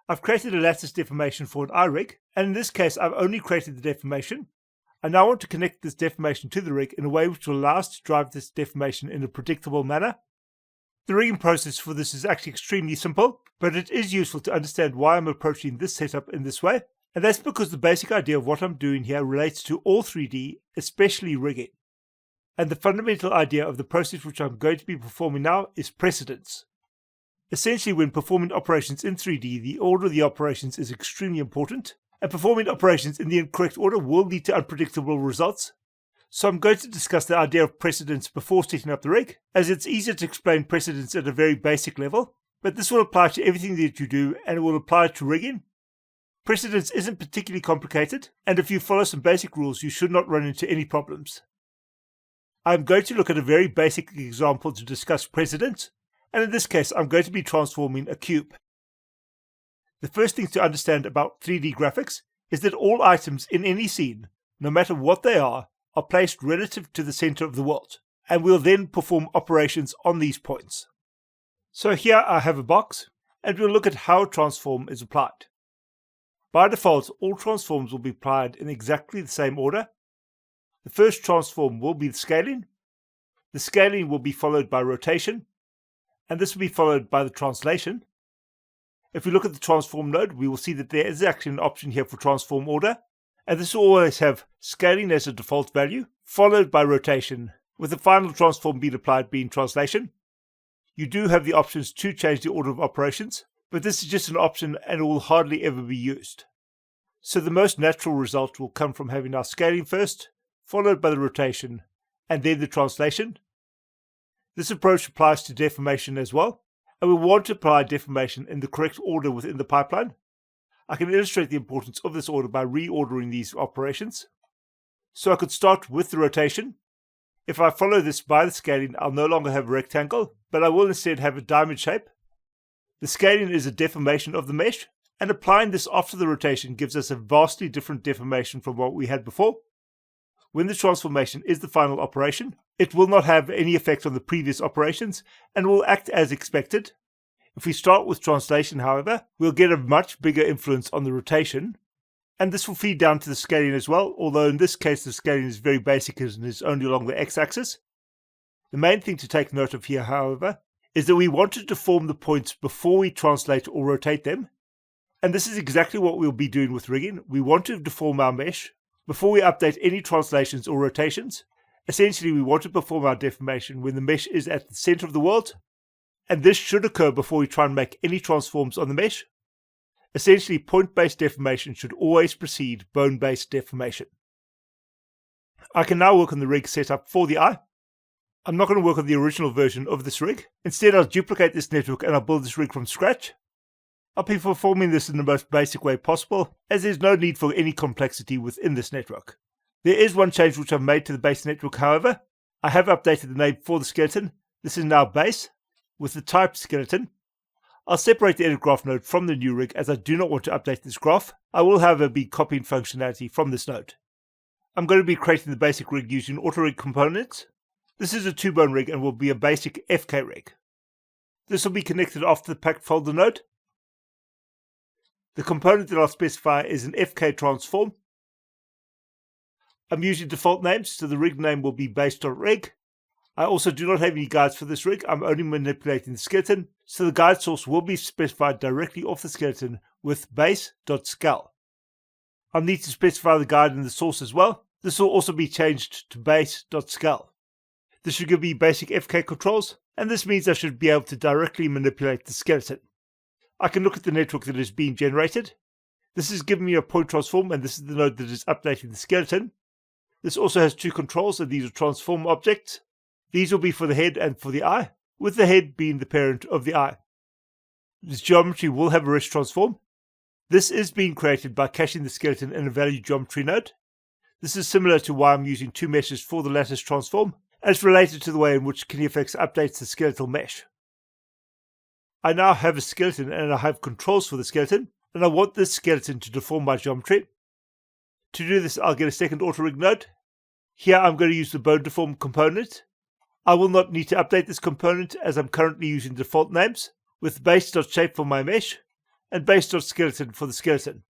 I've created a lattice deformation for an eye rig, and in this case I've only created the deformation. I now want to connect this deformation to the rig in a way which will allow us to drive this deformation in a predictable manner. The rigging process for this is actually extremely simple, but it is useful to understand why I'm approaching this setup in this way, and that's because the basic idea of what I'm doing here relates to all 3D, especially rigging. And the fundamental idea of the process which I'm going to be performing now is precedence. Essentially, when performing operations in 3D, the order of the operations is extremely important, and performing operations in the incorrect order will lead to unpredictable results. So I'm going to discuss the idea of precedence before setting up the rig, as it's easier to explain precedence at a very basic level, but this will apply to everything that you do, and it will apply to rigging. Precedence isn't particularly complicated, and if you follow some basic rules, you should not run into any problems. I'm going to look at a very basic example to discuss precedence, and in this case I'm going to be transforming a cube. The first thing to understand about 3D graphics is that all items in any scene, no matter what they are placed relative to the center of the world, and we'll then perform operations on these points. So here I have a box, and we'll look at how a transform is applied. By default, all transforms will be applied in exactly the same order. The first transform will be the scaling. The scaling will be followed by rotation, and this will be followed by the translation. If we look at the transform node, we will see that there is actually an option here for transform order, and this will always have scaling as a default value, followed by rotation, with the final transform being applied being translation. You do have the options to change the order of operations, but this is just an option and it will hardly ever be used. So the most natural result will come from having our scaling first, followed by the rotation, and then the translation. This approach applies to deformation as well, and we want to apply deformation in the correct order within the pipeline. I can illustrate the importance of this order by reordering these operations. So I could start with the rotation. If I follow this by the scaling, I'll no longer have a rectangle, but I will instead have a diamond shape. The scaling is a deformation of the mesh, and applying this after the rotation gives us a vastly different deformation from what we had before. When the transformation is the final operation, it will not have any effect on the previous operations and will act as expected. If we start with translation, however, we'll get a much bigger influence on the rotation, and this will feed down to the scaling as well, although in this case the scaling is very basic and is only along the x-axis. The main thing to take note of here, however, is that we want to deform the points before we translate or rotate them, and this is exactly what we'll be doing with rigging. We want to deform our mesh before we update any translations or rotations. Essentially, we want to perform our deformation when the mesh is at the center of the world, and this should occur before we try and make any transforms on the mesh. Essentially, point-based deformation should always precede bone-based deformation. I can now work on the rig setup for the eye. I'm not going to work on the original version of this rig. Instead, I'll duplicate this network and I'll build this rig from scratch. I'll be performing this in the most basic way possible, as there's no need for any complexity within this network. There is one change which I've made to the base network, however. I have updated the name for the skeleton. This is now base, with the type skeleton. I'll separate the edit graph node from the new rig as I do not want to update this graph. I will however be copying functionality from this node. I'm going to be creating the basic rig using auto rig components. This is a 2-bone rig and will be a basic FK rig. This will be connected after the packed folder node. The component that I'll specify is an FK transform. I'm using default names, so the rig name will be base.rig. I also do not have any guides for this rig. I'm only manipulating the skeleton, so the guide source will be specified directly off the skeleton with base.scale. I'll need to specify the guide in the source as well. This will also be changed to base.scale. This should give me basic FK controls, and this means I should be able to directly manipulate the skeleton. I can look at the network that is being generated. This is giving me a point transform, and this is the node that is updating the skeleton. This also has 2 controls, and these are transform objects. These will be for the head and for the eye, with the head being the parent of the eye. This geometry will have a rest transform. This is being created by caching the skeleton in a value geometry node. This is similar to why I'm using 2 meshes for the lattice transform, and it's related to the way in which KineFX updates the skeletal mesh. I now have a skeleton and I have controls for the skeleton, and I want this skeleton to deform my geometry. To do this, I'll get a second auto rig node. Here I'm going to use the bone deform component. I will not need to update this component as I'm currently using default names, with base.shape for my mesh, and base.skeleton for the skeleton.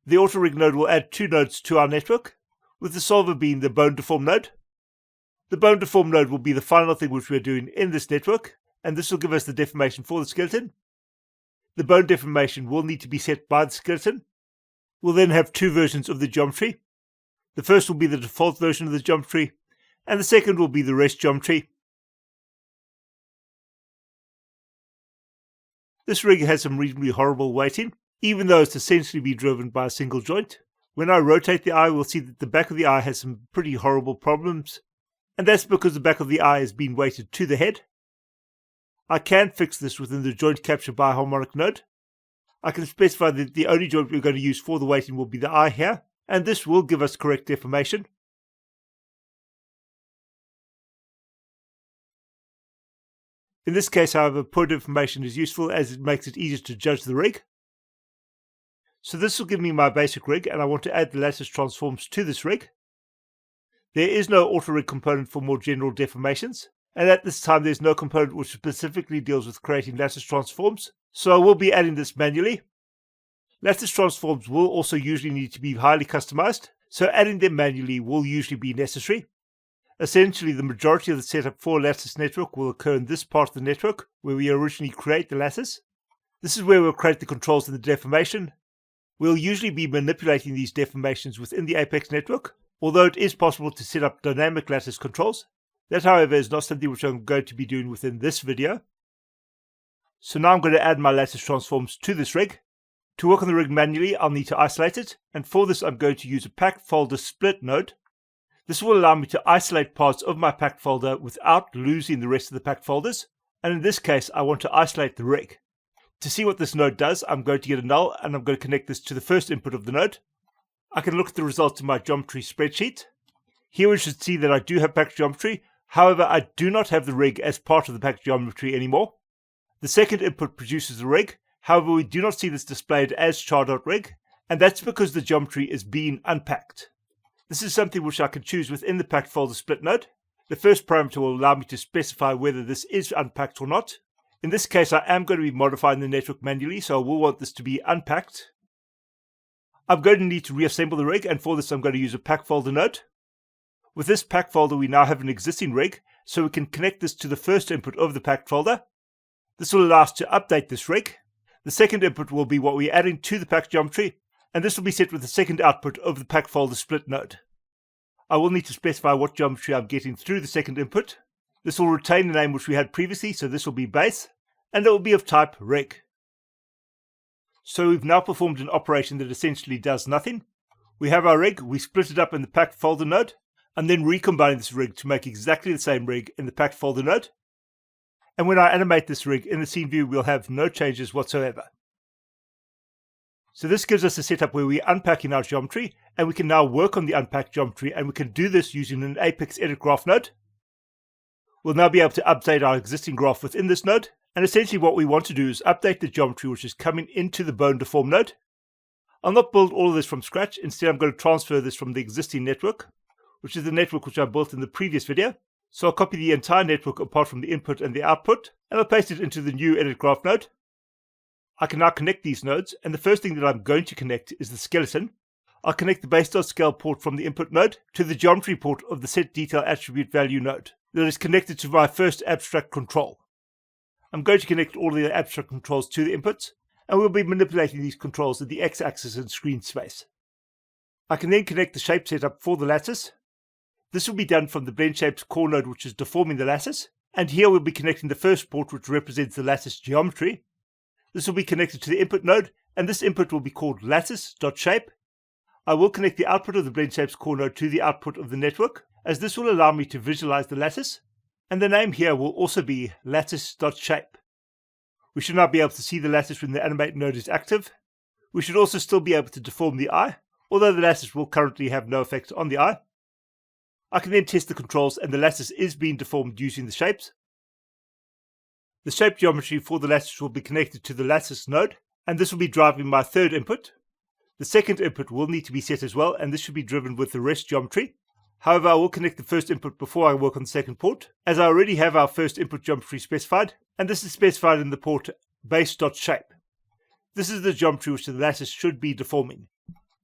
The auto-rig node will add 2 nodes to our network, with the solver being the bone deform node. The bone deform node will be the final thing which we are doing in this network, and this will give us the deformation for the skeleton. The bone deformation will need to be set by the skeleton. We'll then have 2 versions of the geometry. The first will be the default version of the geometry, and the second will be the rest geometry. This rig has some reasonably horrible weighting, even though it's essentially be driven by a single joint. When I rotate the eye, we'll see that the back of the eye has some pretty horrible problems, and that's because the back of the eye has been weighted to the head. I can fix this within the joint capture by harmonic node. I can specify that the only joint we're going to use for the weighting will be the eye here, and this will give us correct deformation. In this case, however, poor deformation is useful as it makes it easier to judge the rig. So this will give me my basic rig, and I want to add the lattice transforms to this rig. There is no auto-rig component for more general deformations, and at this time there's no component which specifically deals with creating lattice transforms, so I will be adding this manually. Lattice transforms will also usually need to be highly customized, so adding them manually will usually be necessary. Essentially, the majority of the setup for a lattice network will occur in this part of the network, where we originally create the lattice. This is where we'll create the controls and the deformation. We'll usually be manipulating these deformations within the Apex network, although it is possible to set up dynamic lattice controls. That, however, is not something which I'm going to be doing within this video. So now I'm going to add my lattice transforms to this rig. To work on the rig manually, I'll need to isolate it, and for this I'm going to use a packed folder split node. This will allow me to isolate parts of my packed folder without losing the rest of the packed folders, and in this case I want to isolate the rig. To see what this node does, I'm going to get a null and I'm going to connect this to the first input of the node. I can look at the results in my geometry spreadsheet. Here we should see that I do have packed geometry, however I do not have the rig as part of the packed geometry anymore. The second input produces the rig, however we do not see this displayed as char.rig, and that's because the geometry is being unpacked. This is something which I can choose within the packed folder split node. The first parameter will allow me to specify whether this is unpacked or not. In this case I am going to be modifying the network manually, so I will want this to be unpacked. I'm going to need to reassemble the rig, and for this I'm going to use a packed folder node. With this packed folder we now have an existing rig, so we can connect this to the first input of the packed folder. This will allow us to update this rig. The second input will be what we're adding to the packed geometry, and this will be set with the second output of the packed folder split node. I will need to specify what geometry I'm getting through the second input. This will retain the name which we had previously, so this will be base, and it will be of type rig. So we've now performed an operation that essentially does nothing. We have our rig, we split it up in the packed folder node, and then recombine this rig to make exactly the same rig in the packed folder node. And when I animate this rig in the scene view, we'll have no changes whatsoever. So this gives us a setup where we're unpacking our geometry, and we can now work on the unpacked geometry, and we can do this using an Apex edit graph node. We'll now be able to update our existing graph within this node, and essentially what we want to do is update the geometry which is coming into the bone deform node. I'll not build all of this from scratch, instead I'm going to transfer this from the existing network, which is the network which I built in the previous video. So I'll copy the entire network apart from the input and the output, and I'll paste it into the new edit graph node. I can now connect these nodes, and the first thing that I'm going to connect is the skeleton. I'll connect the base.scale port from the input node to the geometry port of the set detail attribute value node that is connected to my first abstract control. I'm going to connect all the abstract controls to the inputs, and we'll be manipulating these controls in the x-axis and screen space. I can then connect the shape setup for the lattice. This will be done from the blend shapes core node which is deforming the lattice, and here we'll be connecting the first port which represents the lattice geometry. This will be connected to the input node, and this input will be called lattice.shape. I will connect the output of the blend shapes core node to the output of the network, as this will allow me to visualize the lattice, and the name here will also be lattice.shape. We should now be able to see the lattice when the animate node is active. We should also still be able to deform the eye, although the lattice will currently have no effect on the eye. I can then test the controls, and the lattice is being deformed using the shapes. The shape geometry for the lattice will be connected to the lattice node, and this will be driving my third input. The second input will need to be set as well, and this should be driven with the rest geometry. However, I will connect the first input before I work on the second port, as I already have our first input geometry specified, and this is specified in the port base.shape. This is the geometry which the lattice should be deforming.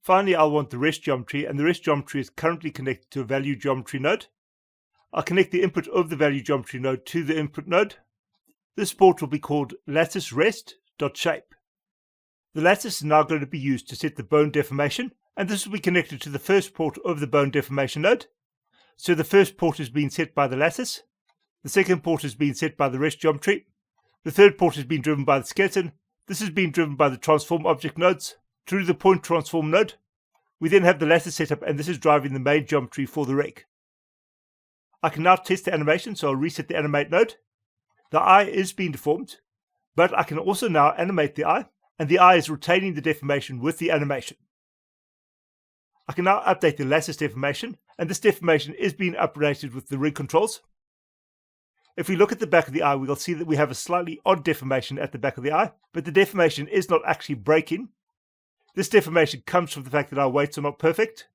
Finally, I'll want the rest geometry, and the rest geometry is currently connected to a value geometry node. I'll connect the input of the value geometry node to the input node. This port will be called lattice rest.shape. The lattice is now going to be used to set the bone deformation, and this will be connected to the first port of the bone deformation node. So the first port is being set by the lattice, the second port is being set by the rest geometry, the third port is being driven by the skeleton, this is being driven by the transform object nodes through the point transform node. We then have the lattice set up, and this is driving the main geometry for the rig. I can now test the animation, so I'll reset the animate node. The eye is being deformed, but I can also now animate the eye, and the eye is retaining the deformation with the animation. I can now update the lattice deformation, and this deformation is being updated with the rig controls. If we look at the back of the eye, we'll see that we have a slightly odd deformation at the back of the eye, but the deformation is not actually breaking. This deformation comes from the fact that our weights are not perfect.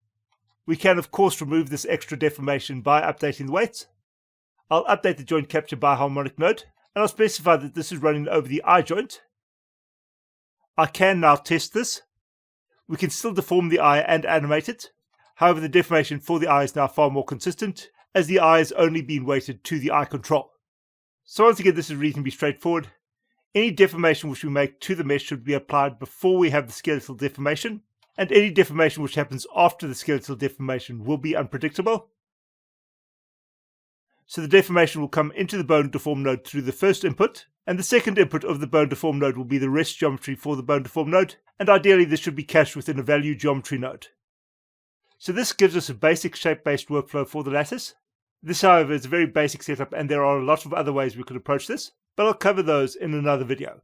We can, of course, remove this extra deformation by updating the weights. I'll update the joint capture biharmonic node, and I'll specify that this is running over the eye joint. I can now test this. We can still deform the eye and animate it. However, the deformation for the eye is now far more consistent, as the eye is only being weighted to the eye control. So once again, this is reasonably straightforward. Any deformation which we make to the mesh should be applied before we have the skeletal deformation, and any deformation which happens after the skeletal deformation will be unpredictable. So the deformation will come into the bone deform node through the first input, and the second input of the bone deform node will be the rest geometry for the bone deform node, and ideally this should be cached within a value geometry node. So this gives us a basic shape-based workflow for the lattice. This, however, is a very basic setup, and there are a lot of other ways we could approach this, but I'll cover those in another video.